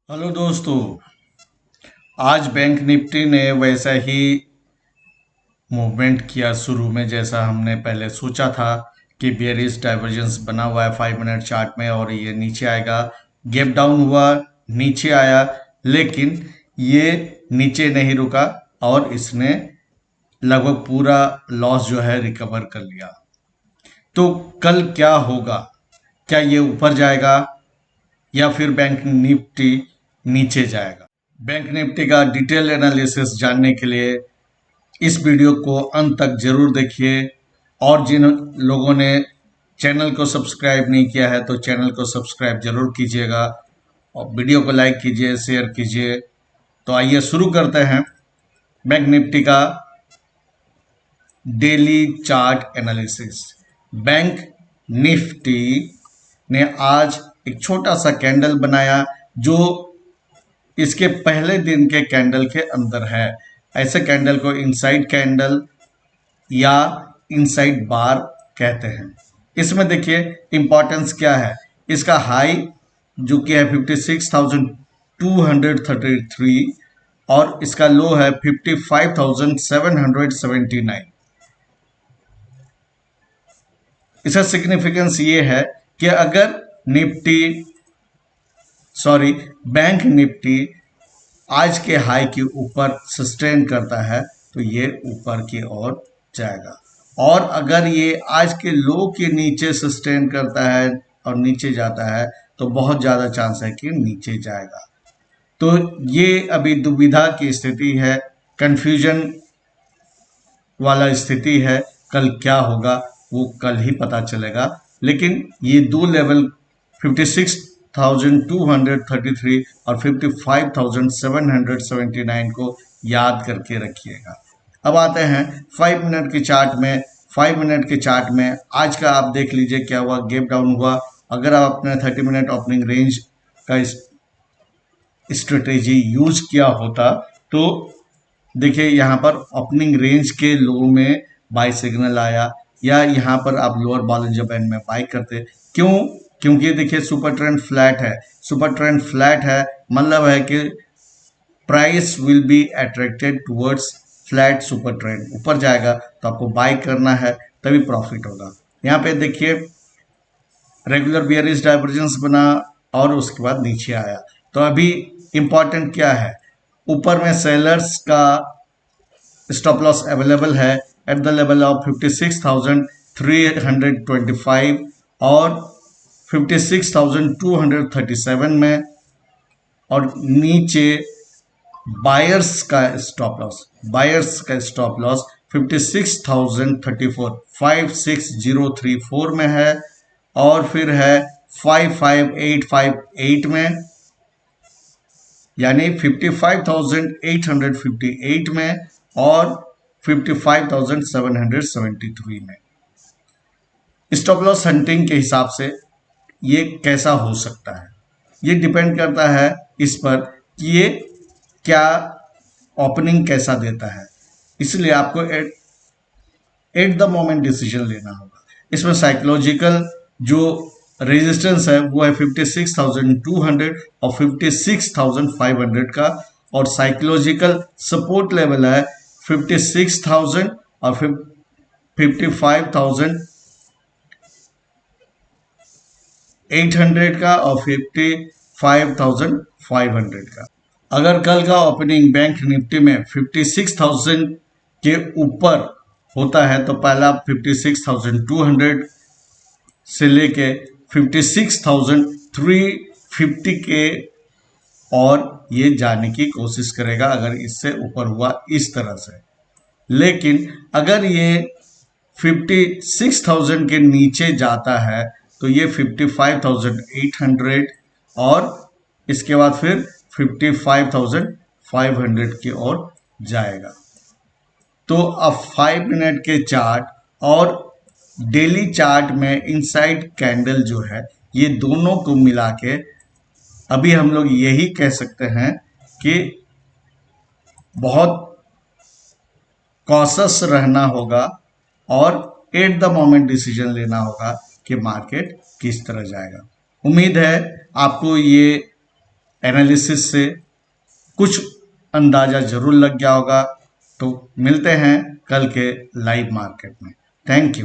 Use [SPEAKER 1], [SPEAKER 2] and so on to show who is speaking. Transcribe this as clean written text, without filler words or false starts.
[SPEAKER 1] Hello दोस्तों। आज bank Nifty ने वैसा ही मूवमेंट किया शुरू में जैसा हमने पहले सोचा था कि बेयरिश डाइवर्जेंस बना हुआ है 5 मिनट चार्ट में और ये नीचे आएगा। गैप डाउन हुआ, नीचे आया, लेकिन ये नीचे नहीं रुका और इसने लगभग पूरा लॉस जो है रिकवर कर लिया। तो कल क्या होगा? क्या ये ऊपर जाएगा या फिर बैंक निफ्टी नीचे जाएगा? बैंक निफ्टी का डिटेल एनालिसिस जानने के लिए इस वीडियो को अंत तक जरूर देखिए। और जिन लोगों ने चैनल को सब्सक्राइब नहीं किया है तो चैनल को सब्सक्राइब जरूर कीजिएगा और वीडियो को लाइक कीजिए, शेयर कीजिए। तो आइए शुरू करते हैं बैंक निफ्टी का daily chart analysis. Bank Nifty ने आज एक छोटा सा कैंडल बनाया जो इसके पहले दिन के कैंडल के अंदर है। ऐसे कैंडल को इनसाइड कैंडल या इनसाइड बार कहते हैं। इसमें देखिए इंपॉर्टेंस क्या है। इसका हाई जो कि है 56,233 और इसका लो है 55,779। इसका सिग्निफिकेंस ये है कि अगर बैंक निफ्टी आज के हाई के ऊपर सस्टेन करता है तो ये ऊपर की ओर जाएगा, और अगर ये आज के लो के नीचे सस्टेन करता है और नीचे जाता है तो बहुत ज़्यादा चांस है कि नीचे जाएगा। तो ये अभी दुविधा की स्थिति है, कंफ्यूजन वाला स्थिति है। कल क्या होगा वो कल ही पता चलेगा, लेकिन ये दो लेवल 56,233 और 55,779 को याद करके रखिएगा। अब आते हैं 5 मिनट के चार्ट में। 5 मिनट के चार्ट में आज का आप देख लीजिए क्या हुआ। गैप डाउन हुआ। अगर आप अपने 30 मिनट ओपनिंग रेंज का स्ट्रेटेजी यूज किया होता तो देखिए यहाँ पर ओपनिंग रेंज के लो में बाय सिग्नल आया, या यहाँ पर आप लोअर बॉलिंजर बैंड में बाय करते। क्यों? क्योंकि देखिए सुपर ट्रेंड फ्लैट है। सुपर ट्रेंड फ्लैट है मतलब है कि price will be attracted towards flat super trend. ऊपर जाएगा तो आपको बाय करना है, तभी प्रॉफिट होगा। यहाँ पे देखिए रेगुलर बियरिश डाइवर्जेंस बना और उसके बाद नीचे आया। तो अभी इंपॉर्टेंट क्या है, ऊपर में सेलर्स का स्टॉप लॉस अवेलेबल है एट द लेवल ऑफ 56,325 और 56,237 में, और नीचे बायर्स का स्टॉप लॉस 56,034 56,034 में है, और फिर है 55,858 में, यानी 55,858 में और 55,773 में। स्टॉप लॉस हंटिंग के हिसाब से ये कैसा हो सकता है, ये डिपेंड करता है इस पर कि ये क्या ओपनिंग कैसा देता है। इसलिए आपको एट द मोमेंट डिसीजन लेना होगा। इसमें साइकोलॉजिकल जो रेजिस्टेंस है वो है 56,200 और 56,500 का, और साइकोलॉजिकल सपोर्ट लेवल है 56,000 और 55,800 का और 55,500 का। अगर कल का ओपनिंग बैंक निफ्टी में 56,000 के ऊपर होता है तो पहला 56,200 से लेके 56,350 के और ये जाने की कोशिश करेगा अगर इससे ऊपर हुआ इस तरह से। लेकिन अगर ये 56,000 के नीचे जाता है तो ये 55,800 और इसके बाद फिर 55,500 की ओर जाएगा। तो अब 5 मिनट के चार्ट और डेली चार्ट में इनसाइड कैंडल जो है ये दोनों को मिला के अभी हम लोग यही कह सकते हैं कि बहुत कॉशस रहना होगा और एट द मोमेंट डिसीजन लेना होगा कि मार्केट किस तरह जाएगा। उम्मीद है आपको ये एनालिसिस से कुछ अंदाजा जरूर लग गया होगा। तो मिलते हैं कल के लाइव मार्केट में। Thank you.